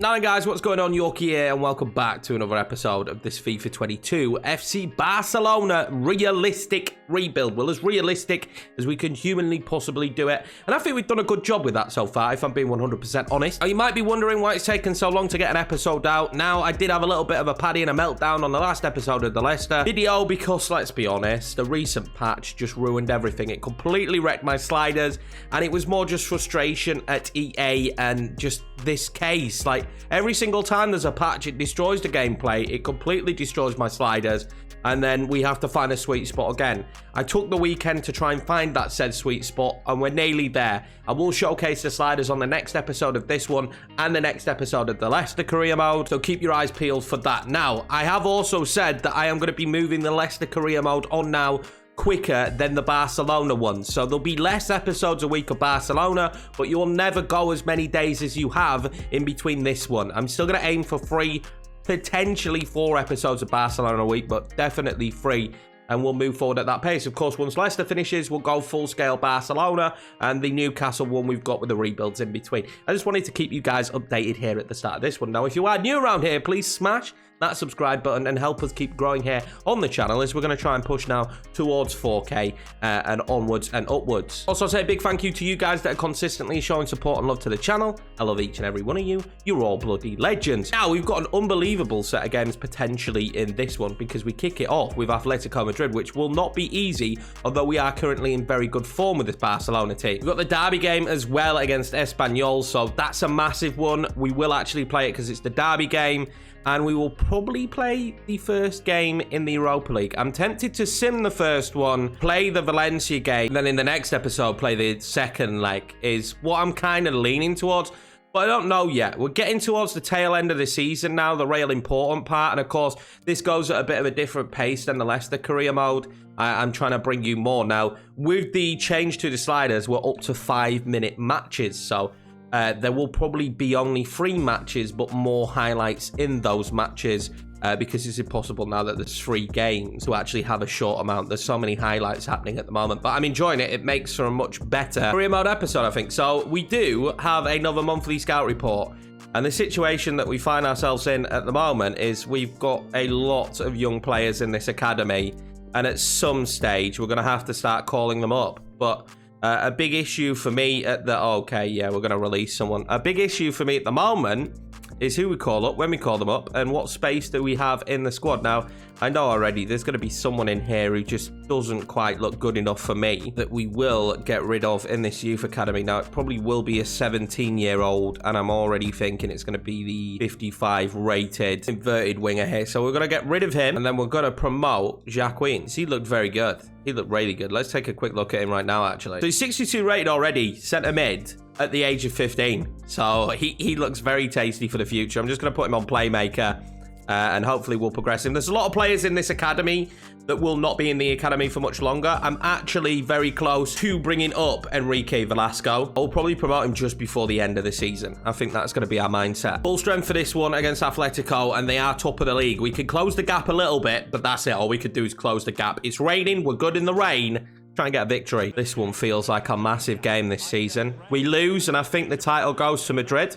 Now then guys, what's going on? Yorkie here and welcome back to another episode of this FIFA 22 FC Barcelona realistic rebuild. Well, as realistic as we can humanly possibly do it. And I think we've done a good job with that so far, if I'm being 100% honest. Now, you might be wondering why it's taken so long to get an episode out. Now, I did have a little bit of a paddy and a meltdown on the last episode of the Leicester video because, let's be honest, the recent patch just ruined everything. It completely wrecked my sliders and it was more just frustration at EA and just this case. Like, every single time there's a patch, it destroys the gameplay. It completely destroys my sliders. And then we have to find a sweet spot again. I took the weekend to try and find that said sweet spot, and we're nearly there. I will showcase the sliders on the next episode of this one and the next episode of the Leicester career mode, so keep your eyes peeled for that. Now, I have also said that I am going to be moving the Leicester career mode on now quicker than the Barcelona one. So there'll be less episodes a week of Barcelona, but you'll never go as many days as you have in between this one. I'm still going to aim for 3, potentially 4 episodes of Barcelona a week, but definitely 3. And we'll move forward at that pace. Of course, once Leicester finishes, we'll go full-scale Barcelona and the Newcastle one we've got with the rebuilds in between. I just wanted to keep you guys updated here at the start of this one. Now, if you are new around here, please smash that subscribe button and help us keep growing here on the channel as we're going to try and push now towards 4K and onwards and upwards. Also, say a big thank you to you guys that are consistently showing support and love to the channel. I love each and every one of you. You're all bloody legends. Now, we've got an unbelievable set of games potentially in this one because we kick it off with Atletico Madrid, which will not be easy, although we are currently in very good form with this Barcelona team. We've got the derby game as well against Espanyol, so that's a massive one. We will actually play it because it's the derby game, and we will probably play the first game in the Europa League. I'm tempted to sim the first one, play the Valencia game, and then in the next episode play the second leg is what I'm kind of leaning towards. But I don't know yet. We're getting towards the tail end of the season now, the real important part. And of course, this goes at a bit of a different pace than the Leicester career mode. I'm trying to bring you more now. With the change to the sliders, we're up to 5-minute matches. So there will probably be only 3 matches, but more highlights in those matches because it's impossible now that there's 3 games to actually have a short amount. There's so many highlights happening at the moment, but I'm enjoying it. It makes for a much better career mode episode, I think. So we do have another monthly scout report. And the situation that we find ourselves in at the moment is we've got a lot of young players in this academy. And at some stage, we're going to have to start calling them up. But a big issue for me at the... Okay, yeah, we're going to release someone. A big issue for me at the moment is who we call up, when we call them up, and what space do we have in the squad. Now, I know already there's going to be someone in here who just doesn't quite look good enough for me that we will get rid of in this youth academy. Now, it probably will be a 17-year-old, and I'm already thinking it's going to be the 55 rated inverted winger here. So we're going to get rid of him, and then we're going to promote Jacqueline. He looked very good. He looked really good. Let's take a quick look at him right now, actually. So he's 62 rated already, centre mid at the age of 15. So he looks very tasty for the future. I'm just going to put him on playmaker and hopefully we'll progress him. There's a lot of players in this academy that will not be in the academy for much longer. I'm actually very close to bringing up Enrique Velasco. I'll probably promote him just before the end of the season. I think that's going to be our mindset. Full strength for this one against Atletico, and they are top of the league. We could close the gap a little bit, but that's it. All we could do is close the gap. It's raining. We're good in the rain. Try and get a victory. This one feels like a massive game this season. We lose, and I think the title goes to Madrid.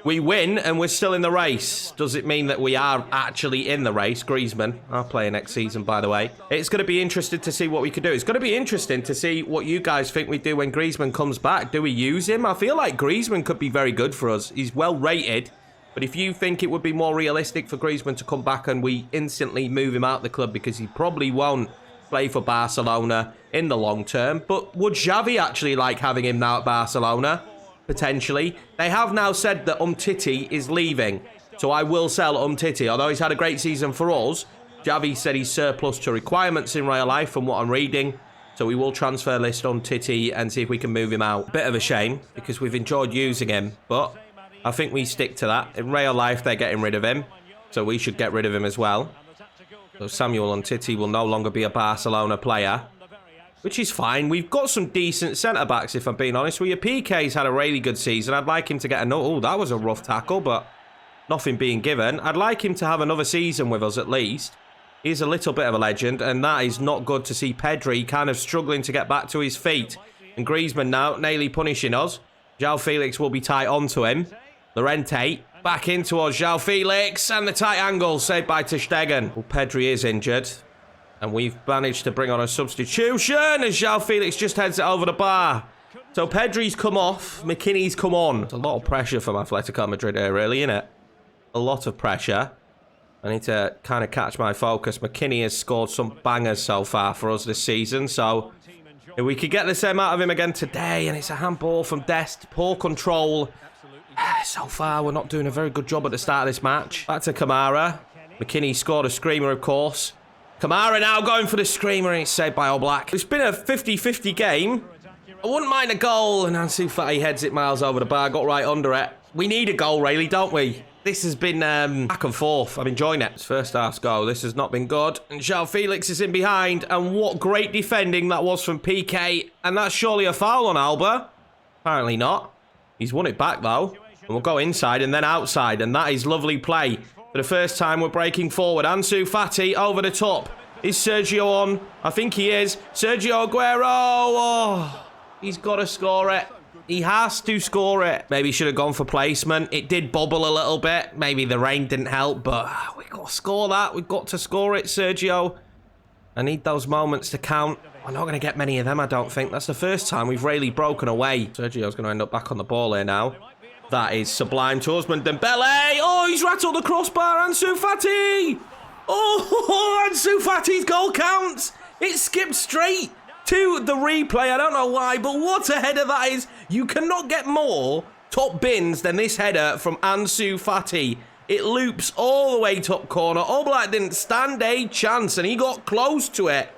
We win, and we're still in the race. Does it mean that we are actually in the race? Griezmann, I'll play next season, by the way. It's going to be interesting to see what we can do. It's going to be interesting to see what you guys think we do when Griezmann comes back. Do we use him? I feel like Griezmann could be very good for us. He's well rated. But if you think it would be more realistic for Griezmann to come back and we instantly move him out the club because he probably won't play for Barcelona in the long term. But would Xavi actually like having him now at Barcelona? Potentially. They have now said that Umtiti is leaving. So I will sell Umtiti. Although he's had a great season for us, Xavi said he's surplus to requirements in real life from what I'm reading. So we will transfer list Umtiti and see if we can move him out. Bit of a shame because we've enjoyed using him. But I think we stick to that. In real life, they're getting rid of him. So we should get rid of him as well. So Samuel Umtiti will no longer be a Barcelona player, which is fine. We've got some decent centre-backs, if I'm being honest. Your PK's had a really good season. I'd like him to get another... Oh, that was a rough tackle, but nothing being given. I'd like him to have another season with us, at least. He's a little bit of a legend, and that is not good to see Pedri kind of struggling to get back to his feet. And Griezmann now nearly punishing us. João Felix will be tight onto him. Llorente Back in towards João Felix. And the tight angle saved by ter Stegen. Well, Pedri is injured. And we've managed to bring on a substitution as João Felix just heads it over the bar. So Pedri's come off. McKinney's come on. It's a lot of pressure from Atletico Madrid here, really, isn't it? A lot of pressure. I need to kind of catch my focus. McKinney has scored some bangers so far for us this season. So if we could get the same out of him again today. And it's a handball from Dest. Poor control. So far, we're not doing a very good job at the start of this match. Back to Kamara. McKinney scored a screamer, of course. Kamara now going for the screamer, and it's saved by Oblak. It's been a 50-50 game. I wouldn't mind a goal, and Ansu Fati heads it miles over the bar, got right under it. We need a goal, really, don't we? This has been back and forth. I'm enjoying it. It's first half's goal. This has not been good. And João Felix is in behind, and what great defending that was from PK. And that's surely a foul on Alba. Apparently not. He's won it back, though. And we'll go inside and then outside, and that is lovely play. For the first time, we're breaking forward. Ansu Fati over the top. Is Sergio on? I think he is. Sergio Aguero. Oh, he's got to score it. He has to score it. Maybe he should have gone for placement. It did bubble a little bit. Maybe the rain didn't help, but we've got to score that. We've got to score it, Sergio. I need those moments to count. We're not going to get many of them, I don't think. That's the first time we've really broken away. Sergio's going to end up back on the ball here now. That is sublime to Ousmane Dembele. Oh, he's rattled the crossbar. Ansu Fati. Oh, Ansu Fati's goal counts. It skipped straight to the replay. I don't know why, but what a header that is. You cannot get more top bins than this header from Ansu Fati. It loops all the way top corner. Oblak didn't stand a chance, and he got close to it.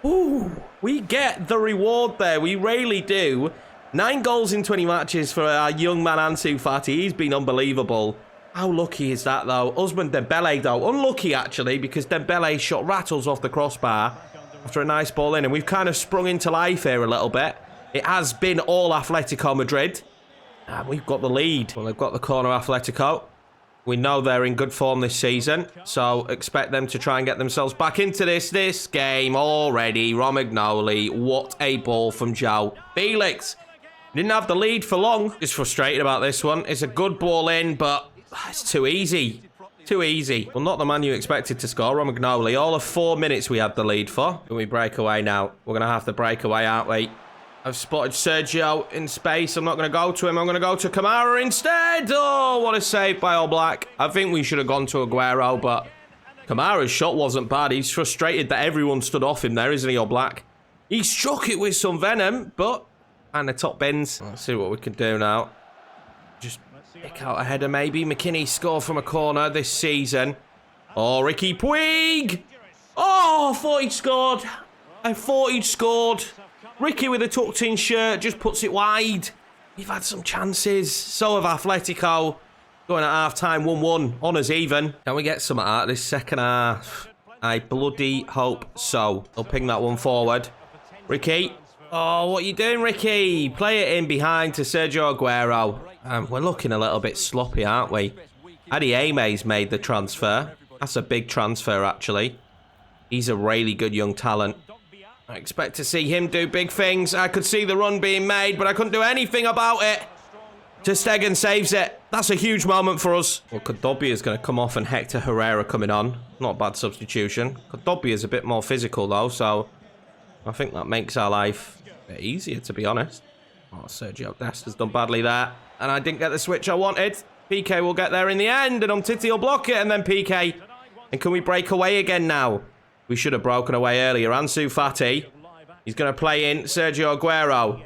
Ooh, we get the reward there. We really do. 9 goals in 20 matches for our young man Ansu Fati. He's been unbelievable. How lucky is that, though? Ousmane Dembele, though. Unlucky, actually, because Dembele's shot rattles off the crossbar after a nice ball in. And we've kind of sprung into life here a little bit. It has been all Atletico Madrid. And we've got the lead. Well, they've got the corner Atletico. We know they're in good form this season. So expect them to try and get themselves back into this game already. Romagnoli, what a ball from João Felix. Didn't have the lead for long. Just frustrated about this one. It's a good ball in, but it's too easy. Too easy. Well, not the man you expected to score, Romagnoli. All of 4 minutes we had the lead for. Can we break away now? We're going to have to break away, aren't we? I've spotted Sergio in space. I'm not going to go to him. I'm going to go to Kamara instead. Oh, what a save by Oblak. I think we should have gone to Aguero, but Kamara's shot wasn't bad. He's frustrated that everyone stood off him there, isn't he, Oblak? He struck it with some venom, but... And the top bins. Let's see what we can do now. Just pick out a header maybe. McKinney scored from a corner this season. Oh, Ricky Puig. Oh, I thought he'd scored. I thought he'd scored. Ricky with a tucked in shirt just puts it wide. We've had some chances. So have Atletico. Going at half time 1-1. Honours even. Can we get some out of this second half? I bloody hope so. They'll ping that one forward. Ricky. Oh, what are you doing, Ricky? Play it in behind to Sergio Aguero. We're looking a little bit sloppy, aren't we? Adi Ame's made the transfer. That's a big transfer, actually. He's a really good young talent. I expect to see him do big things. I could see the run being made, but I couldn't do anything about it. Ter Stegen saves it. That's a huge moment for us. Well, Kodobia is going to come off and Hector Herrera coming on. Not a bad substitution. Kodobia is a bit more physical, though, so I think that makes our life a bit easier, to be honest. Oh, Sergio Dest has done badly there. And I didn't get the switch I wanted. PK will get there in the end, and Umtiti will block it, and then PK. And can we break away again now? We should have broken away earlier. Ansu Fati. He's going to play in Sergio Aguero.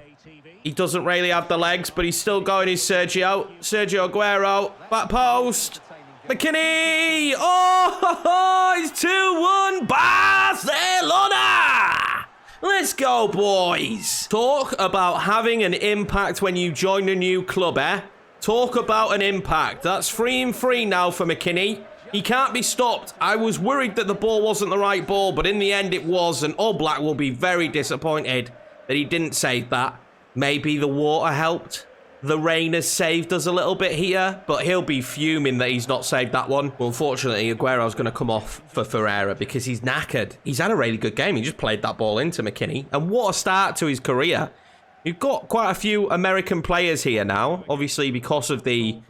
He doesn't really have the legs, but he's still going. He's Sergio. Sergio Aguero. Back post. McKinney. Oh, it's 2-1 Barcelona. Let's go, boys. Talk about having an impact when you join a new club, eh? Talk about an impact. That's 3-3 now for McKinney. He can't be stopped. I was worried that the ball wasn't the right ball, but in the end it was, and Oblak will be very disappointed that he didn't save that. Maybe the water helped. The rain has saved us a little bit here, but he'll be fuming that he's not saved that one. Well, unfortunately, Aguero's going to come off for Ferreira because he's knackered. He's had a really good game. He just played that ball into McKinney, and what a start to his career. You've got quite a few American players here now, obviously because of the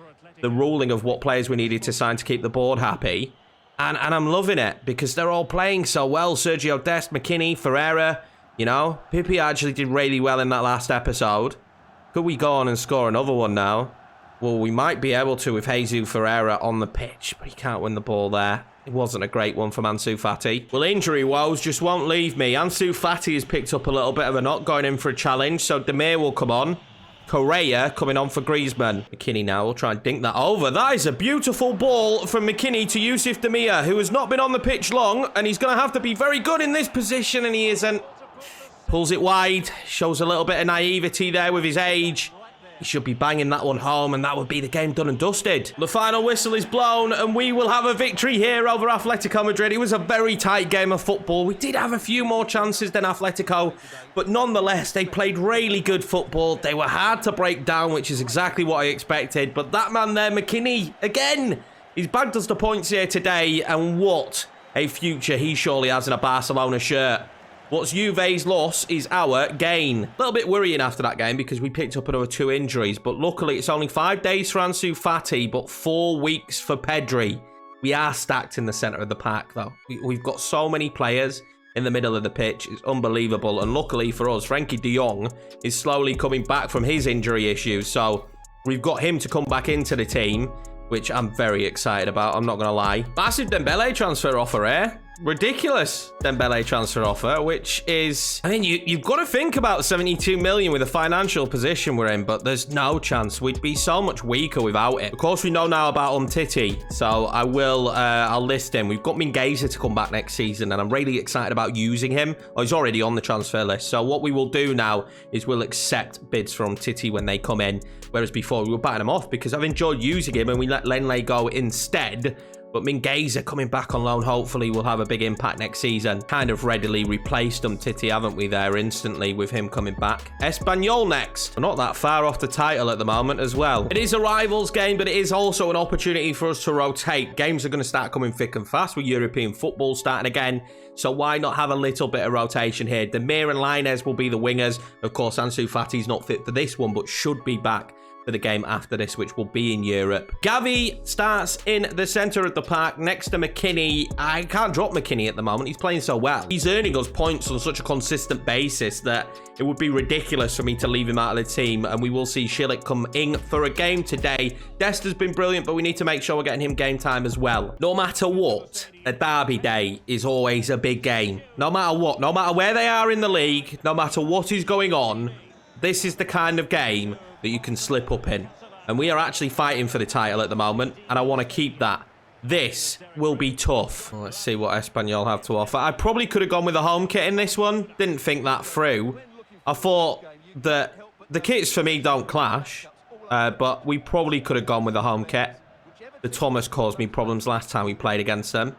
the ruling of what players we needed to sign to keep the board happy. And I'm loving it because they're all playing so well. Sergio Dest, McKinney, Ferreira, you know. Pipi actually did really well in that last episode. Could we go on and score another one now? Well, we might be able to with Jesus Ferreira on the pitch, but he can't win the ball there. It wasn't a great one from Ansu Fati. Well, injury woes just won't leave me. Ansu Fati has picked up a little bit of a knock going in for a challenge, so Demir will come on. Correa coming on for Griezmann. McKinney now will try and dink that over. That is a beautiful ball from McKinney to Yusuf Demir, who has not been on the pitch long, and he's going to have to be very good in this position, and he isn't. Pulls it wide. Shows a little bit of naivety there with his age. He should be banging that one home, and that would be the game done and dusted. The final whistle is blown, and we will have a victory here over Atletico Madrid. It was a very tight game of football. We did have a few more chances than Atletico, but nonetheless, they played really good football. They were hard to break down, which is exactly what I expected. But that man there, McKinney, again, he's bagged us the points here today, and what a future he surely has in a Barcelona shirt. What's Juve's loss is our gain. A little bit worrying after that game because we picked up another 2 injuries. But luckily, it's only 5 days for Ansu Fati, but 4 weeks for Pedri. We are stacked in the centre of the pack, though. We've got so many players in the middle of the pitch. It's unbelievable. And luckily for us, Frenkie de Jong is slowly coming back from his injury issues. So we've got him to come back into the team, which I'm very excited about. I'm not going to lie. Massive Dembele transfer offer here. Ridiculous Dembele transfer offer, which is, I mean, you've got to think about 72 million with the financial position we're in, but there's no chance. We'd be so much weaker without it. Of course, we know now about Umtiti, so I'll list him. We've got Mingueza to come back next season, and I'm really excited about using him. Oh, he's already on the transfer list. So what we will do now is we'll accept bids from Umtiti when they come in, whereas before we were batting him off because I've enjoyed using him and we let Lenley go instead. But Mingueza coming back on loan hopefully will have a big impact next season. Kind of readily replaced Umtiti, haven't we, there instantly with him coming back. Espanyol next. We're not that far off the title at the moment as well. It is a rivals game, but it is also an opportunity for us to rotate. Games are going to start coming thick and fast with European football starting again. So why not have a little bit of rotation here? Demir and Lainez will be the wingers. Of course, Ansu Fati's not fit for this one, but should be back for the game after this, which will be in Europe. Gavi starts in the center of the park next to McKinney. I can't drop McKinney at the moment. He's playing so well. He's earning us points on such a consistent basis that it would be ridiculous for me to leave him out of the team, and we will see Schillick come in for a game today. Dest has been brilliant, but we need to make sure we're getting him game time as well. No matter what, a derby day is always a big game. No matter what, no matter where they are in the league, no matter what is going on, this is the kind of game that you can slip up in. And we are actually fighting for the title at the moment, and I want to keep that. This will be tough. Well, let's see what Espanyol have to offer. I probably could have gone with a home kit in this one. Didn't think that through. I thought that the kits for me don't clash, but we probably could have gone with a home kit. The Thomas caused me problems last time we played against them.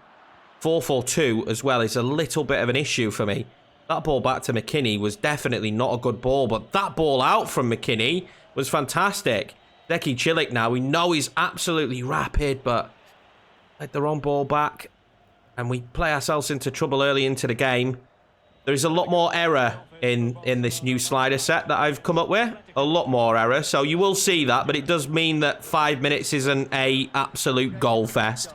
4-4-2 as well is a little bit of an issue for me. That ball back to McKinney was definitely not a good ball, but that ball out from McKinney was fantastic. Deki Chilik now, we know he's absolutely rapid, but let the wrong ball back, and we play ourselves into trouble early into the game. There is a lot more error in this new slider set that I've come up with. A lot more error, so you will see that, but it does mean that 5 minutes isn't a absolute goal fest,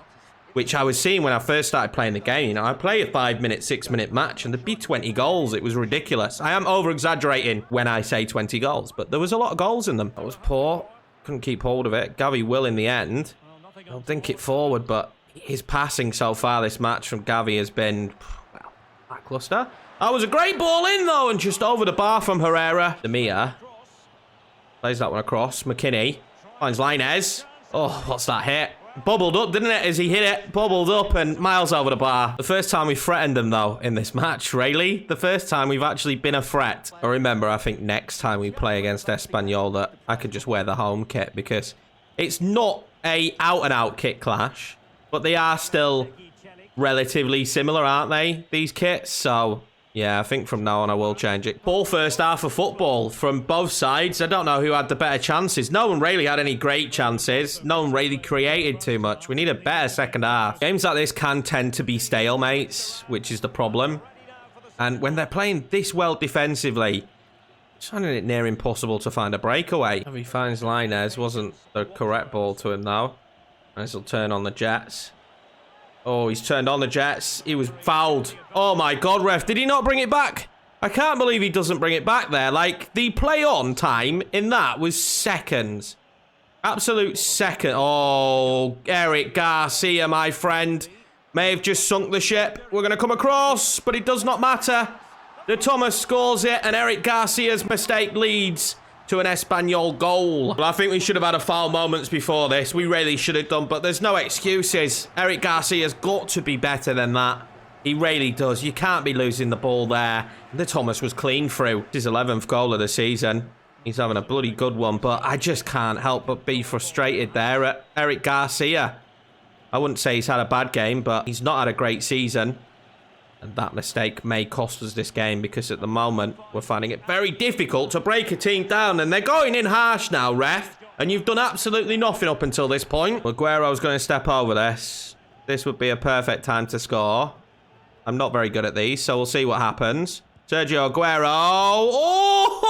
which I was seeing when I first started playing the game. You know, I play a 5-minute, 6-minute match, and there'd be 20 goals. It was ridiculous. I am over-exaggerating when I say 20 goals, but there was a lot of goals in them. That was poor. Couldn't keep hold of it. Gavi will in the end. I'll dink it forward, but his passing so far this match from Gavi has been, well, lackluster. That was a great ball in, though, and just over the bar from Herrera. Demir plays that one across. McKinney finds Lainez. Oh, what's that hit? Bubbled up, didn't it, as he hit it? Bubbled up and miles over the bar. The first time we threatened them, though, in this match, really. The first time we've actually been a threat. I remember, I think, next time we play against Espanyol that I could just wear the home kit because it's not a out-and-out kit clash, but they are still relatively similar, aren't they, these kits? So yeah, I think from now on I will change it. Poor first half of football from both sides. I don't know who had the better chances. No one really had any great chances. No one really created too much. We need a better second half. Games like this can tend to be stalemates, which is the problem. And when they're playing this well defensively, Finding it near impossible to find a breakaway. If he finds Linez, wasn't the correct ball to him now. As he'll turn on the Jets. Oh, he's turned on the Jets. He was fouled. Oh my God, ref. Did he not bring it back? I can't believe he doesn't bring it back there. Like, the play on time in that was seconds. Absolute second. Oh, Eric Garcia, my friend, may have just sunk the ship. We're going to come across, but it does not matter. De Thomas scores it, and Eric Garcia's mistake leads to an Espanyol goal. Well, I think we should have had a foul moments before this. We really should have done, but there's no excuses. Eric Garcia's got to be better than that. He really does. You can't be losing the ball there. De Thomas was clean through. His 11th goal of the season. He's having a bloody good one, but I just can't help but be frustrated there at Eric Garcia. I wouldn't say he's had a bad game, but he's not had a great season. And that mistake may cost us this game because at the moment, we're finding it very difficult to break a team down. And they're going in harsh now, ref. And you've done absolutely nothing up until this point. Aguero's going to step over this. This would be a perfect time to score. I'm not very good at these, so we'll see what happens. Sergio Aguero. Oh!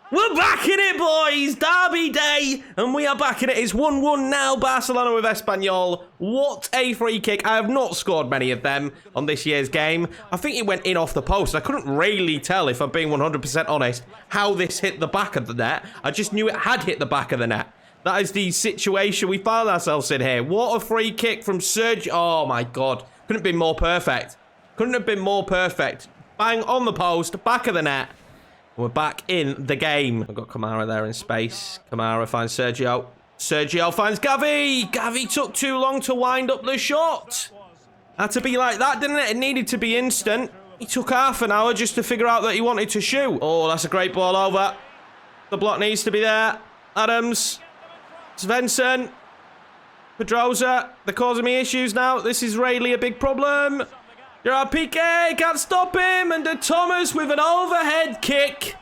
We're back in it, boys. Derby day. And we are back in it. It's 1-1 now. Barcelona with Espanyol. What a free kick. I have not scored many of them on this year's game. I think it went in off the post. I couldn't really tell, if I'm being 100% honest, how this hit the back of the net. I just knew it had hit the back of the net. That is the situation we found ourselves in here. What a free kick from Sergio. Oh, my God. Couldn't have been more perfect. Couldn't have been more perfect. Bang on the post, back of the net. We're back in the game. I've got Kamara there in space. Kamara finds Sergio. Sergio finds Gavi. Gavi took too long to wind up the shot. Had to be like that, didn't it? It needed to be instant. He took half an hour just to figure out that he wanted to shoot. Oh, that's a great ball over. The block needs to be there. Adams. Svensson. Pedrosa. They're causing me issues now. This is really a big problem. Gerard Piqué can't stop him, and De Thomas with an overhead kick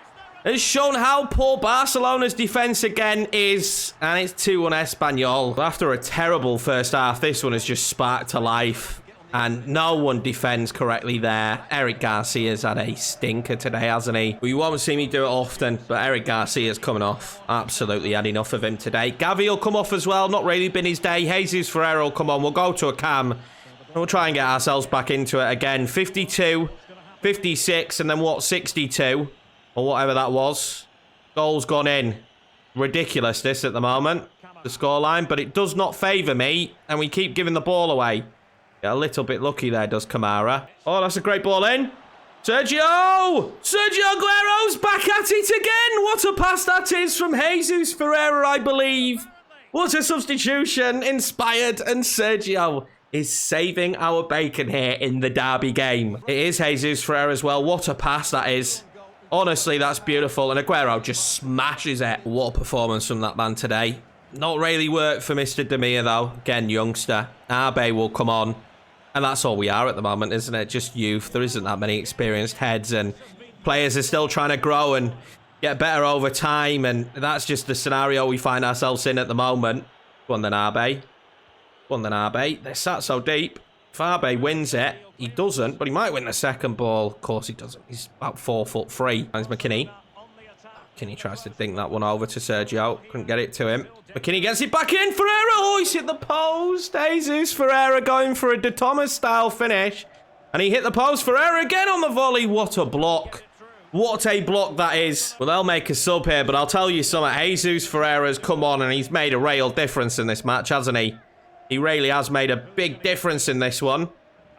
has shown how poor Barcelona's defence again is, and it's 2-1 Espanyol. After a terrible first half, this one has just sparked to life, and no one defends correctly there. Eric Garcia's had a stinker today, hasn't he? Well, you won't see me do it often, but Eric Garcia's coming off. Absolutely had enough of him today. Gavi will come off as well, not really been his day. Jesus Ferreira will come on. We'll go to a cam. We'll try and get ourselves back into it again. 52, 56, and then what, 62? Or whatever that was. Goal's gone in. Ridiculous, this, at the moment. The scoreline, but it does not favour me. And we keep giving the ball away. Get a little bit lucky there, does Kamara. Oh, that's a great ball in. Sergio! Sergio Aguero's back at it again. What a pass that is from Jesus Ferreira, I believe. What a substitution. Inspired, and Sergio is saving our bacon here in the derby game. It is Jesus Ferreira as well. What a pass that is. Honestly, that's beautiful. And Aguero just smashes it. What a performance from that man today. Not really worked for Mr. Demir, though. Again, youngster. Arbe will come on. And that's all we are at the moment, isn't it? Just youth. There isn't that many experienced heads. And players are still trying to grow and get better over time. And that's just the scenario we find ourselves in at the moment. Go on then, Arbe. Go on then, Arbe. They're sat so deep. If Arbe wins it, he doesn't, but he might win the second ball. Of course he doesn't. He's about 4'3". Finds McKinney. McKinney tries to dink that one over to Sergio. Couldn't get it to him. McKinney gets it back in. Ferreira. Oh, he's hit the post. Jesus Ferreira going for a De Thomas style finish. And he hit the post. Ferreira again on the volley. What a block. What a block that is. Well, they'll make a sub here, but I'll tell you something. Jesus Ferreira's come on and he's made a real difference in this match, hasn't he? He really has made a big difference in this one.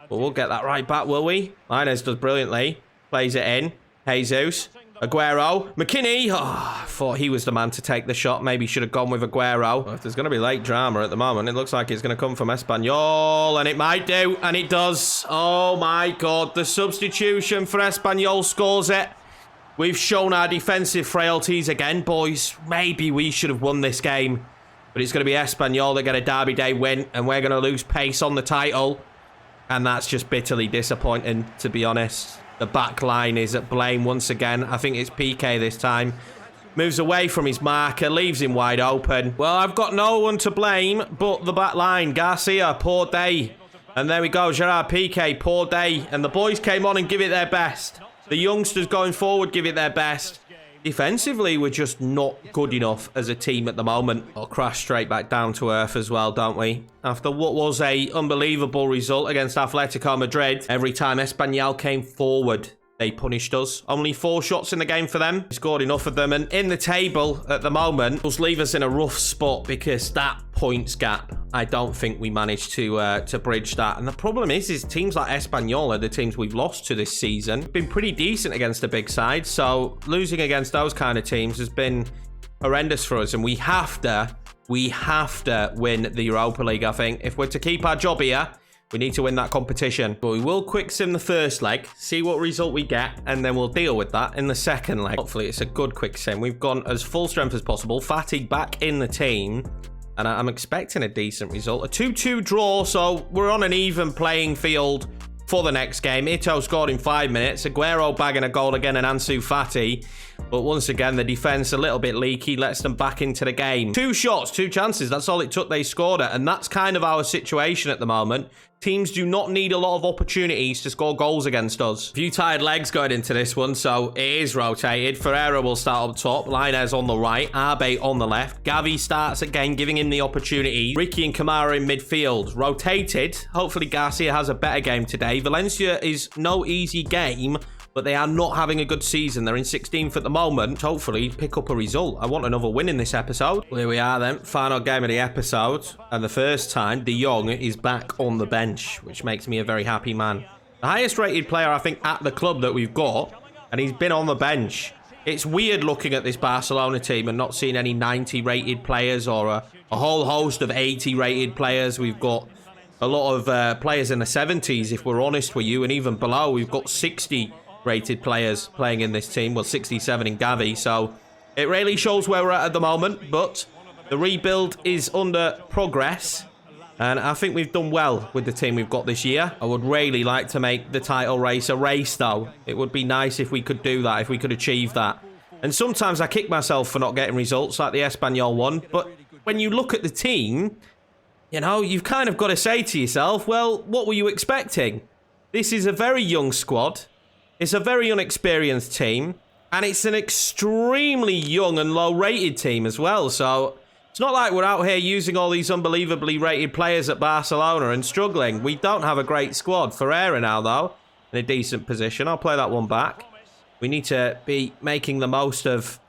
But we'll get that right back, will we? Linez does brilliantly. Plays it in. Jesus. Aguero. McKinney. Oh, I thought he was the man to take the shot. Maybe should have gone with Aguero. Well, if there's going to be late drama at the moment, it looks like it's going to come from Espanyol. And it might do. And it does. Oh, my God. The substitution for Espanyol scores it. We've shown our defensive frailties again, boys. Maybe we should have won this game. But it's going to be Espanyol that get a Derby Day win, and we're going to lose pace on the title. And that's just bitterly disappointing, to be honest. The back line is at blame once again. I think it's Piqué this time. Moves away from his marker, leaves him wide open. Well, I've got no one to blame but the back line. Garcia, poor day. And there we go, Gerard Piqué, poor day. And the boys came on and give it their best. The youngsters going forward give it their best. Defensively, we're just not good enough as a team at the moment. We'll crash straight back down to earth as well, don't we? After what was a unbelievable result against Atletico Madrid, every time Espanyol came forward, they punished us. Only 4 shots in the game for them. We scored enough of them. And in the table at the moment, will leave us in a rough spot because that points gap, I don't think we managed to bridge that. And the problem is teams like Espanyol are the teams we've lost to this season. We've been pretty decent against the big side. So losing against those kind of teams has been horrendous for us. And we have to win the Europa League, I think. If we're to keep our job here, we need to win that competition. But we will quick sim the first leg, see what result we get, and then we'll deal with that in the second leg. Hopefully it's a good quick sim. We've gone as full strength as possible. Fatty back in the team, and I'm expecting a decent result. A 2-2 draw, so we're on an even playing field for the next game. Ito scored in 5 minutes. Aguero bagging a goal again, and Ansu Fati. But once again, the defense a little bit leaky, lets them back into the game. 2 shots, 2 chances. That's all it took. They scored it. And that's kind of our situation at the moment. Teams do not need a lot of opportunities to score goals against us. A few tired legs going into this one, so it is rotated. Ferreira will start up top. Lainez on the right. Arbe on the left. Gavi starts again, giving him the opportunity. Ricky and Kamara in midfield. Rotated. Hopefully Garcia has a better game today. Valencia is no easy game, but they are not having a good season. They're in 16th at the moment. Hopefully pick up a result. I want another win in this episode. Well, here we are then. Final game of the episode. And the first time, De Jong is back on the bench, which makes me a very happy man. The highest rated player, I think, at the club that we've got. And he's been on the bench. It's weird looking at this Barcelona team and not seeing any 90 rated players or a whole host of 80 rated players. We've got a lot of players in the 70s, if we're honest with you. And even below, we've got 60 rated players playing in this team. Well, 67 in Gavi, so it really shows where we're at the moment, but the rebuild is under progress, and I think we've done well with the team we've got this year. I would really like to make the title race a race, though. It would be nice if we could do that, if we could achieve that. And sometimes I kick myself for not getting results like the Espanyol one, but when you look at the team, you know, you've kind of got to say to yourself, well, what were you expecting? This is a very young squad. It's a very unexperienced team, and it's an extremely young and low-rated team as well. So it's not like we're out here using all these unbelievably rated players at Barcelona and struggling. We don't have a great squad. Ferreira now, though, in a decent position. I'll play that one back. We need to be making the most of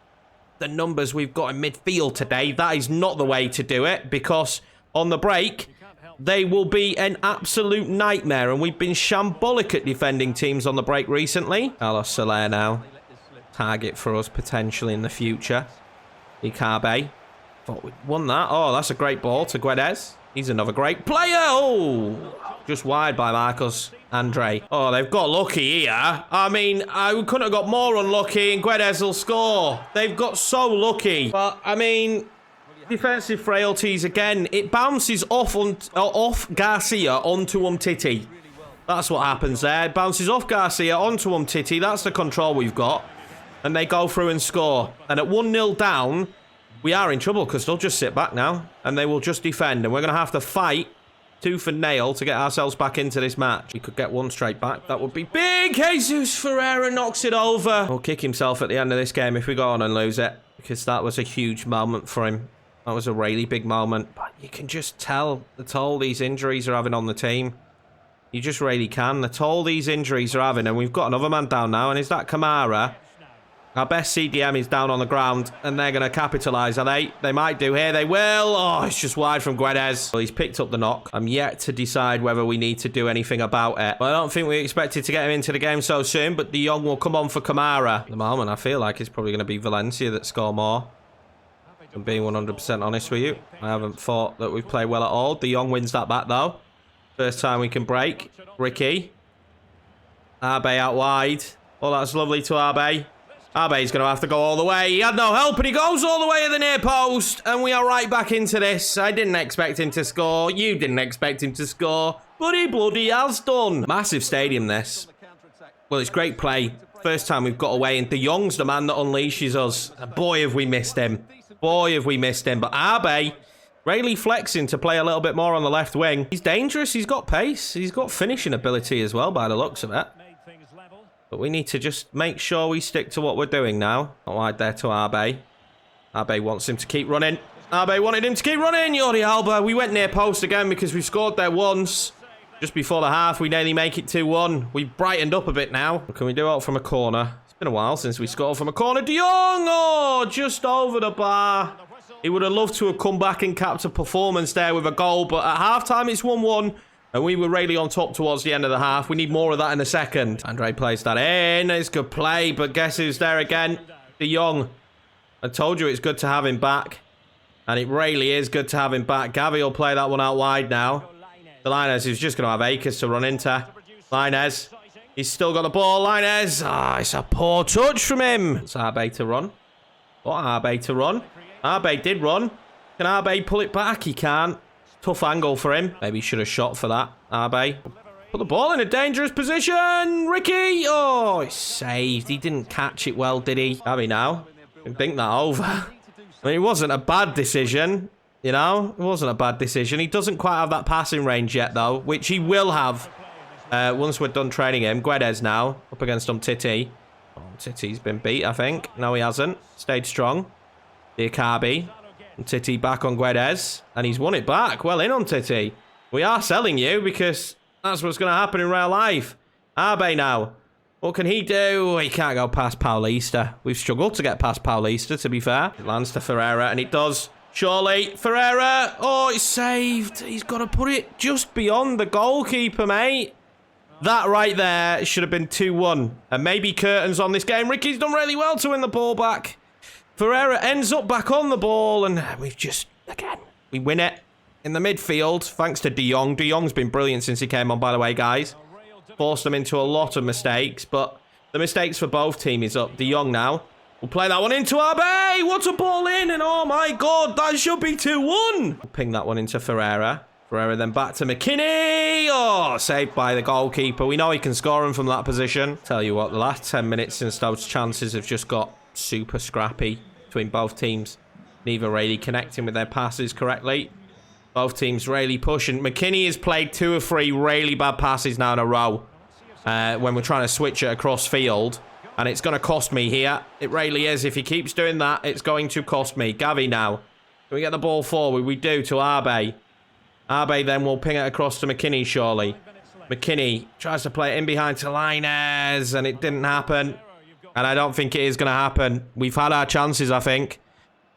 the numbers we've got in midfield today. That is not the way to do it, because on the break, they will be an absolute nightmare, and we've been shambolic at defending teams on the break recently. Carlos Soler now. Target for us potentially in the future. Icarbe. Thought we'd won that. Oh, that's a great ball to Guedes. He's another great player. Oh, just wide by Marcos Andre. Oh, they've got lucky here. I mean, I couldn't have got more unlucky, and Guedes will score. They've got so lucky. But, I mean, defensive frailties again. It bounces off Garcia onto Umtiti. That's what happens there. It bounces off Garcia onto Umtiti. That's the control we've got. And they go through and score. And at 1-0 down, we are in trouble because they'll just sit back now. And they will just defend. And we're going to have to fight tooth and nail to get ourselves back into this match. We could get one straight back. That would be big. Jesus Ferreira knocks it over. He'll kick himself at the end of this game if we go on and lose it, because that was a huge moment for him. That was a really big moment. But you can just tell the toll these injuries are having on the team. You just really can. The toll these injuries are having. And we've got another man down now. And is that Kamara? Our best CDM is down on the ground. And they're going to capitalise, are they? They might do here. They will. Oh, it's just wide from Guedes. Well, he's picked up the knock. I'm yet to decide whether we need to do anything about it. But I don't think we expected to get him into the game so soon. But De Jong will come on for Kamara. At the moment, I feel like it's probably going to be Valencia that score more. I'm being 100% honest with you. I haven't thought that we've played well at all. De Jong wins that back, though. First time we can break. Ricky. Arbe out wide. Oh, that's lovely to Arbe. Arbe's going to have to go all the way. He had no help, and he goes all the way at the near post. And we are right back into this. I didn't expect him to score. You didn't expect him to score. But he bloody has done. Massive stadium, this. Well, it's great play. First time we've got away, and De Jong's the man that unleashes us. And boy, have we missed him. Boy, have we missed him. But Arbe really flexing to play a little bit more on the left wing. He's dangerous. He's got pace. He's got finishing ability as well, by the looks of it. But we need to just make sure we stick to what we're doing now. Not wide there to Arbe. Arbe wants him to keep running. Arbe wanted him to keep running. Jordi Alba. We went near post again because we scored there once. Just before the half, we nearly make it 2-1. We've brightened up a bit now. What can we do out from a corner? It's been a while since we scored from a corner. De Jong! Oh, just over the bar. He would have loved to have come back and capped a performance there with a goal. But at halftime, it's 1-1. And we were really on top towards the end of the half. We need more of that in the second. Andre plays that in. It's good play. But guess who's there again? De Jong. I told you it's good to have him back. And it really is good to have him back. Gavi will play that one out wide now. The Linez is just going to have acres to run into. Linez. He's still got the ball. Linez. Ah, it's a poor touch from him. It's Arbe to run. What Arbe to run? Arbe did run. Can Arbe pull it back? He can't. Tough angle for him. Maybe he should have shot for that. Arbe. Put the ball in a dangerous position. Ricky. Oh, it's saved. He didn't catch it well, did he? Gavi now. Can think that over. I mean, it wasn't a bad decision. You know, it wasn't a bad decision. He doesn't quite have that passing range yet, though, which he will have once we're done training him. Guedes now, up against Umtiti. Oh, Umtiti's been beat, I think. No, he hasn't. Stayed strong. Diakabi. Umtiti back on Guedes, and he's won it back. Well in, Umtiti. We are selling you because that's what's going to happen in real life. Arbe now. What can he do? He can't go past Paulista. We've struggled to get past Paulista, to be fair. It lands to Ferreira, and it does. Surely, Ferreira. Oh, it's saved. He's got to put it just beyond the goalkeeper, mate. That right there should have been 2-1. And maybe curtains on this game. Ricky's done really well to win the ball back. Ferreira ends up back on the ball, and we've just, again, we win it in the midfield, thanks to De Jong. De Jong's been brilliant since he came on, by the way, guys. Forced them into a lot of mistakes, but the mistakes for both teams is up. De Jong now. We'll play that one into Arbe. What a ball in, and oh my God, that should be 2-1. We'll ping that one into Ferreira. Ferreira then back to McKinney. Oh, saved by the goalkeeper. We know he can score him from that position. Tell you what, the last 10 minutes since those chances have just got super scrappy between both teams. Neither really connecting with their passes correctly. Both teams really pushing. McKinney has played 2 or 3 really bad passes now in a row when we're trying to switch it across field. And it's going to cost me here. It really is. If he keeps doing that, it's going to cost me. Gavi now. Can we get the ball forward? We do to Arbe. Arbe then will ping it across to McKinney, surely. McKinney tries to play it in behind to Linez, and it didn't happen. And I don't think it is going to happen. We've had our chances, I think.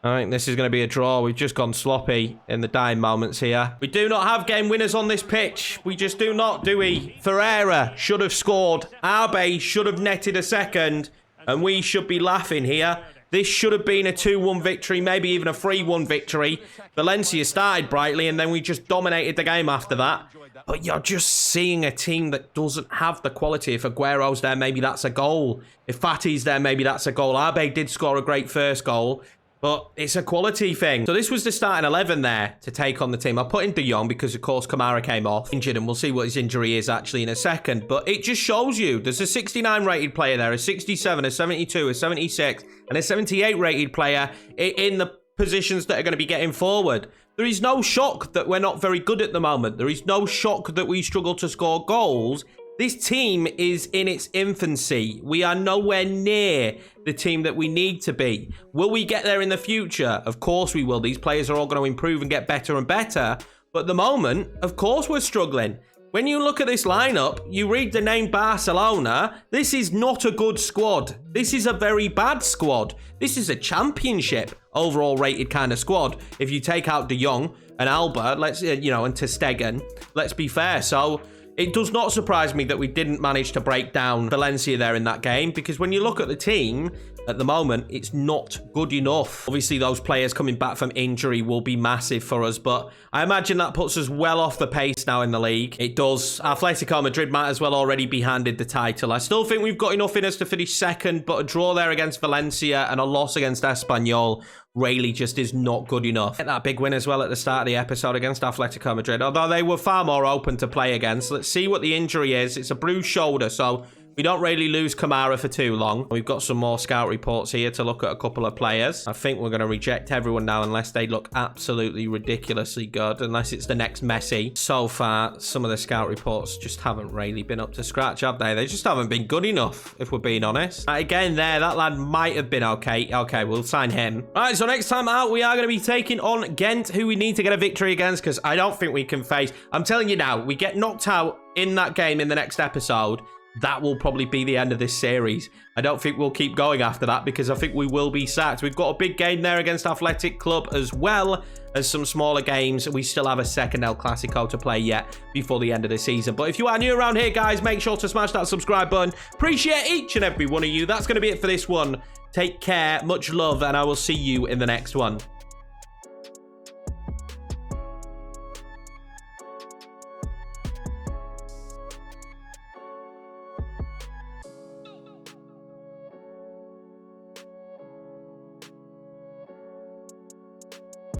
I think this is going to be a draw. We've just gone sloppy in the dying moments here. We do not have game winners on this pitch. We just do not, do we? Ferreira should have scored. Arbe should have netted a second. And we should be laughing here. This should have been a 2-1 victory, maybe even a 3-1 victory. Valencia started brightly, and then we just dominated the game after that. But you're just seeing a team that doesn't have the quality. If Aguero's there, maybe that's a goal. If Fati's there, maybe that's a goal. Arbe did score a great first goal. But it's a quality thing. So this was the starting 11 there to take on the team. I put in De Jong because, of course, Kamara came off injured, and we'll see what his injury is actually in a second. But it just shows you there's a 69 rated player there, a 67, a 72, a 76, and a 78 rated player in the positions that are going to be getting forward. There is no shock that we're not very good at the moment. There is no shock that we struggle to score goals. This team is in its infancy. We are nowhere near the team that we need to be. Will we get there in the future? Of course we will. These players are all going to improve and get better and better. But at the moment, of course we're struggling. When you look at this lineup, you read the name Barcelona. This is not a good squad. This is a very bad squad. This is a championship overall rated kind of squad. If you take out De Jong and Alba, and Ter Stegen, let's be fair. So it does not surprise me that we didn't manage to break down Valencia there in that game, because when you look at the team at the moment, it's not good enough. Obviously, those players coming back from injury will be massive for us, but I imagine that puts us well off the pace now in the league. It does. Atletico Madrid might as well already be handed the title. I still think we've got enough in us to finish second, but a draw there against Valencia and a loss against Espanyol really just is not good enough. Get that big win as well at the start of the episode against Atletico Madrid, although they were far more open to play against. Let's see what the injury is. It's a bruised shoulder, so We don't really lose Kamara for too long. We've got some more scout reports here to look at a couple of players. I think we're going to reject everyone now unless they look absolutely ridiculously good, unless it's the next Messi. So far, some of the scout reports just haven't really been up to scratch, have they? They just haven't been good enough, if we're being honest. Again, there, that lad might have been okay. Okay, we'll sign him. All right, so next time out, we are going to be taking on Ghent, who we need to get a victory against, because I don't think we can face. I'm telling you now, we get knocked out in that game in the next episode. That will probably be the end of this series. I don't think we'll keep going after that because I think we will be sacked. We've got a big game there against Athletic Club as well as some smaller games. We still have a second El Clasico to play yet before the end of the season. But if you are new around here, guys, make sure to smash that subscribe button. Appreciate each and every one of you. That's going to be it for this one. Take care, much love, and I will see you in the next one.